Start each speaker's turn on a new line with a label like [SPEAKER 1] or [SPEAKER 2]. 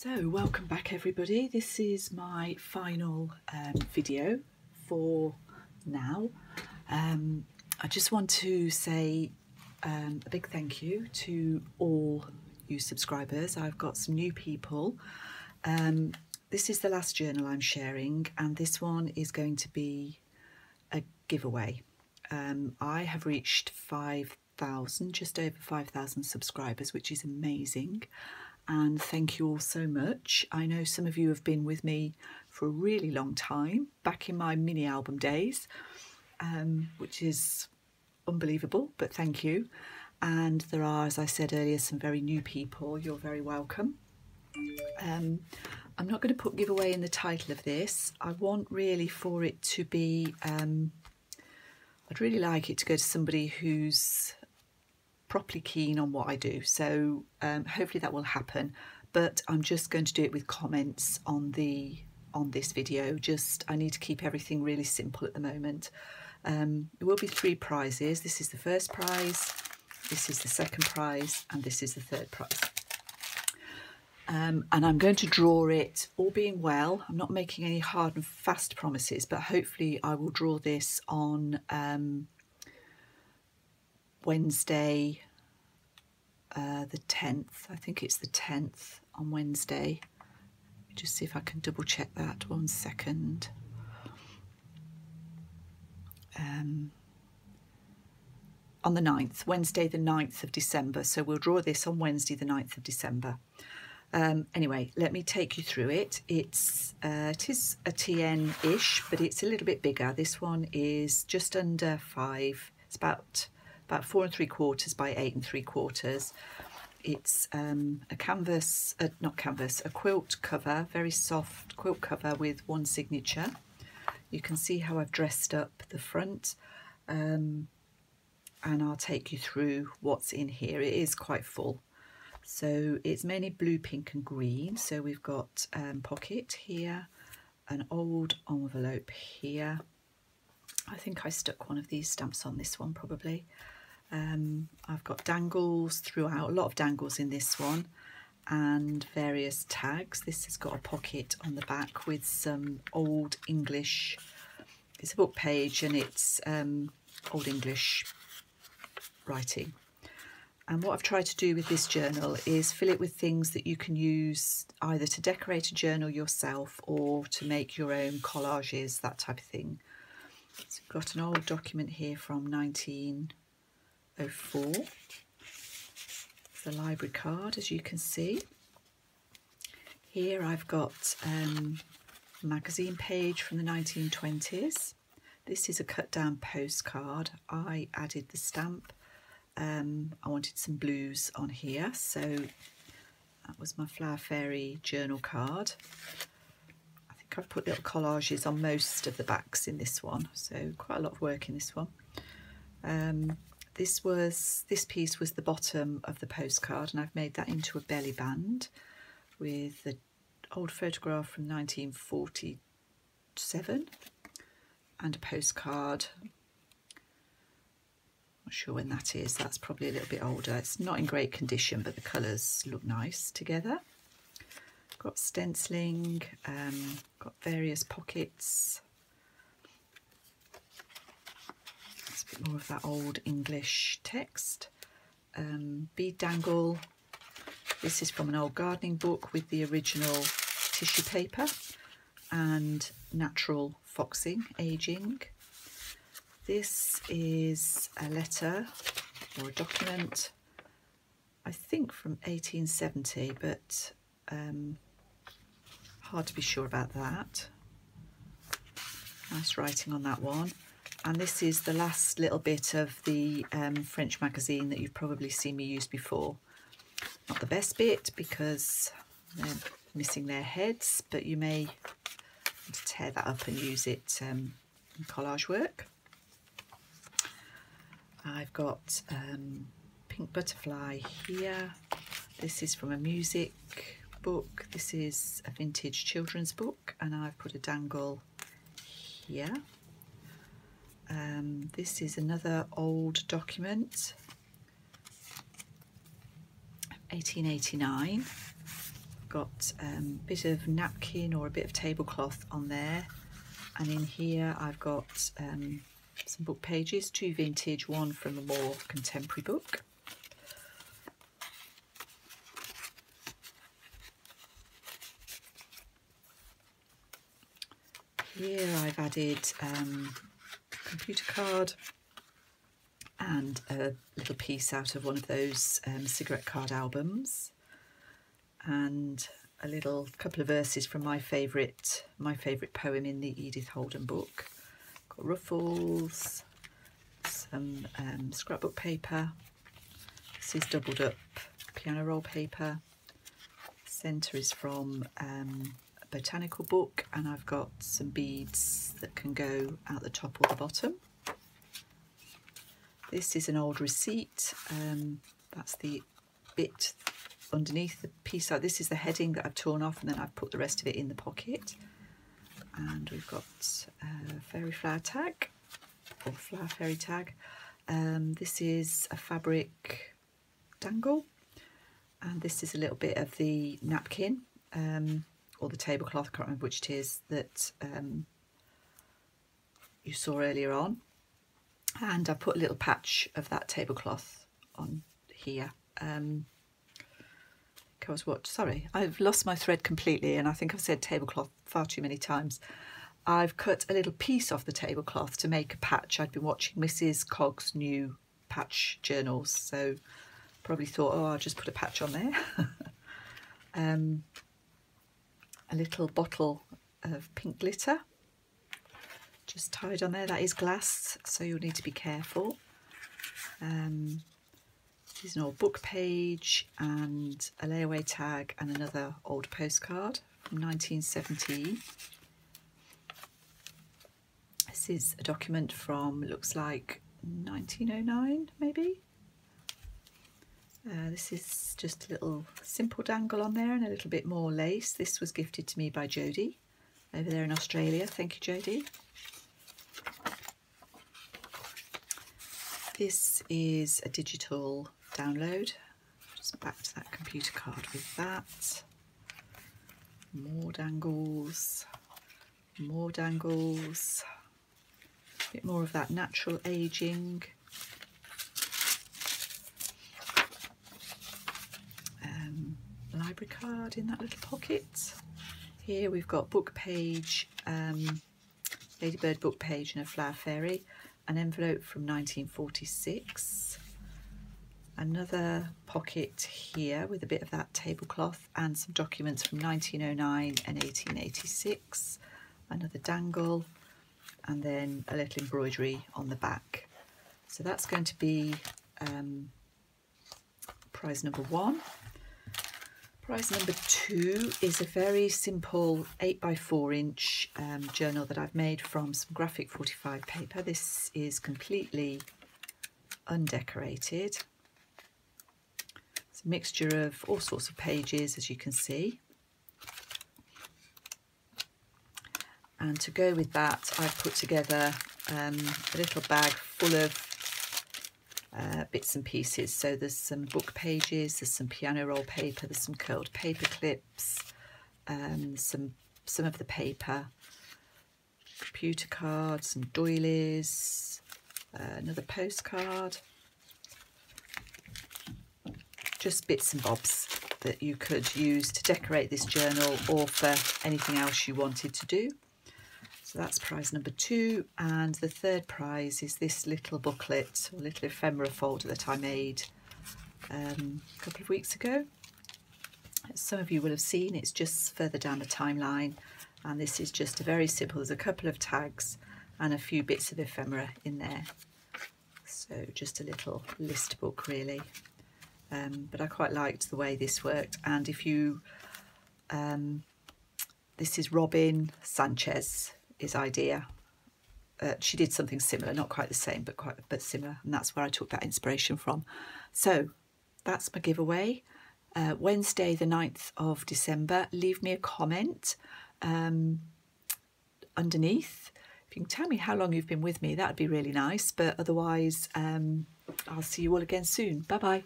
[SPEAKER 1] So welcome back everybody. This is my final video for now. I just want to say a big thank you to all you subscribers. I've got some new people. This is the last journal I'm sharing, and this one is going to be a giveaway. I have reached 5,000, just over 5,000 subscribers, which is amazing. And thank you all so much. I know some of you have been with me for a really long time, back in my mini album days, which is unbelievable, but thank you. And there are, as I said earlier, some very new people. You're very welcome. I'm not going to put giveaway in the title of this. I want really for it to be, I'd really like it to go to somebody who's properly keen on what I do, so hopefully that will happen, but I'm just going to do it with comments on this video. I need to keep everything really simple at the moment. There will be 3 prizes. This is the first prize, this is the second prize, and this is the third prize. And I'm going to draw it, all being well. I'm not making any hard and fast promises, but hopefully I will draw this on Wednesday the 10th. I think it's the 10th on Wednesday. Just see if I can double check that. 1 second. On the 9th, Wednesday the 9th of December. So we'll draw this on Wednesday the 9th of December. Anyway, let me take you through it. It is a TN-ish, but it's a little bit bigger. This one is just under 5. It's about 4 3/4 by 8 3/4. It's a canvas, a quilt cover, very soft quilt cover with one signature. You can see how I've dressed up the front, and I'll take you through what's in here. It is quite full. So it's mainly blue, pink and green. So we've got pocket here, an old envelope here. I think I stuck one of these stamps on this one probably. I've got dangles throughout, a lot of dangles in this one, and various tags. This has got a pocket on the back with some old English, it's a book page, and it's old English writing. And what I've tried to do with this journal is fill it with things that you can use either to decorate a journal yourself or to make your own collages, that type of thing. So I've got an old document here from 1904. The library card, as you can see. Here I've got a magazine page from the 1920s. This is a cut down postcard. I added the stamp. I wanted some blues on here, so that was my Flower Fairy journal card. I think I've put little collages on most of the backs in this one, so quite a lot of work in this one. This piece was the bottom of the postcard, and I've made that into a belly band with the old photograph from 1947 and a postcard. Not sure when that is. That's probably a little bit older. It's not in great condition, but the colours look nice together. Got stenciling, got various pockets. It's a bit more of that old English text. Bead dangle. This is from an old gardening book with the original tissue paper and natural foxing, aging. This is a letter or a document, I think from 1870, but hard to be sure about that. Nice writing on that one. And this is the last little bit of the French magazine that you've probably seen me use before. Not the best bit because they're missing their heads, but you may want to tear that up and use it in collage work. I've got pink butterfly here. This is from a music book. This is a vintage children's book, and I've put a dangle here. This is another old document, 1889. I've got a bit of napkin or a bit of tablecloth on there, and in here I've got some book pages, 2 vintage, 1 from a more contemporary book. Here I've added computer card and a little piece out of one of those cigarette card albums, and a couple of verses from my favourite poem in the Edith Holden book. Got ruffles, some scrapbook paper. This is doubled up piano roll paper. Centre is from a botanical book, and I've got some beads that can go out the top or the bottom. This is an old receipt. That's the bit underneath the piece. This is the heading that I've torn off, and then I've put the rest of it in the pocket. And we've got a fairy flower tag, or flower fairy tag. This is a fabric dangle, and this is a little bit of the napkin or the tablecloth, I can't remember which it is, that you saw earlier on. And I put a little patch of that tablecloth on here. Sorry, I've lost my thread completely, and I think I've said tablecloth far too many times. I've cut a little piece off the tablecloth to make a patch. I'd been watching Mrs. Cogg's new patch journals, so probably thought, oh, I'll just put a patch on there. A little bottle of pink glitter just tied on there. That is glass, so you'll need to be careful. This is an old book page and a layaway tag and another old postcard from 1917. This is a document from, looks like 1909 maybe. This is just a little simple dangle on there and a little bit more lace. This was gifted to me by Jodie over there in Australia. Thank you, Jodie. This is a digital download. Just back to that computer card with that. More dangles, more dangles. A bit more of that natural aging. Library card in that little pocket. Here we've got book page, Ladybird book page and a flower fairy, an envelope from 1946, another pocket here with a bit of that tablecloth and some documents from 1909 and 1886, another dangle, and then a little embroidery on the back. So that's going to be prize number 1. Prize number 2 is a very simple 8x4 inch journal that I've made from some graphic 45 paper. This is completely undecorated. It's a mixture of all sorts of pages, as you can see. And to go with that, I've put together a little bag full of bits and pieces. So there's some book pages, there's some piano roll paper, there's some curled paper clips, some of the paper, computer cards, some doilies, another postcard, just bits and bobs that you could use to decorate this journal or for anything else you wanted to do. So that's prize number 2, and the third prize is this little booklet or little ephemera folder that I made a couple of weeks ago. As some of you will have seen, it's just further down the timeline, and this is just a very simple, there's a couple of tags and a few bits of ephemera in there. So just a little list book really, but I quite liked the way this worked. And if you, this is Robin Sanchez. His idea. She did something similar, not quite the same, but similar, and that's where I took that inspiration from. So that's my giveaway. Wednesday the 9th of December. Leave me a comment underneath. If you can tell me how long you've been with me, that would be really nice. But otherwise, I'll see you all again soon. Bye bye.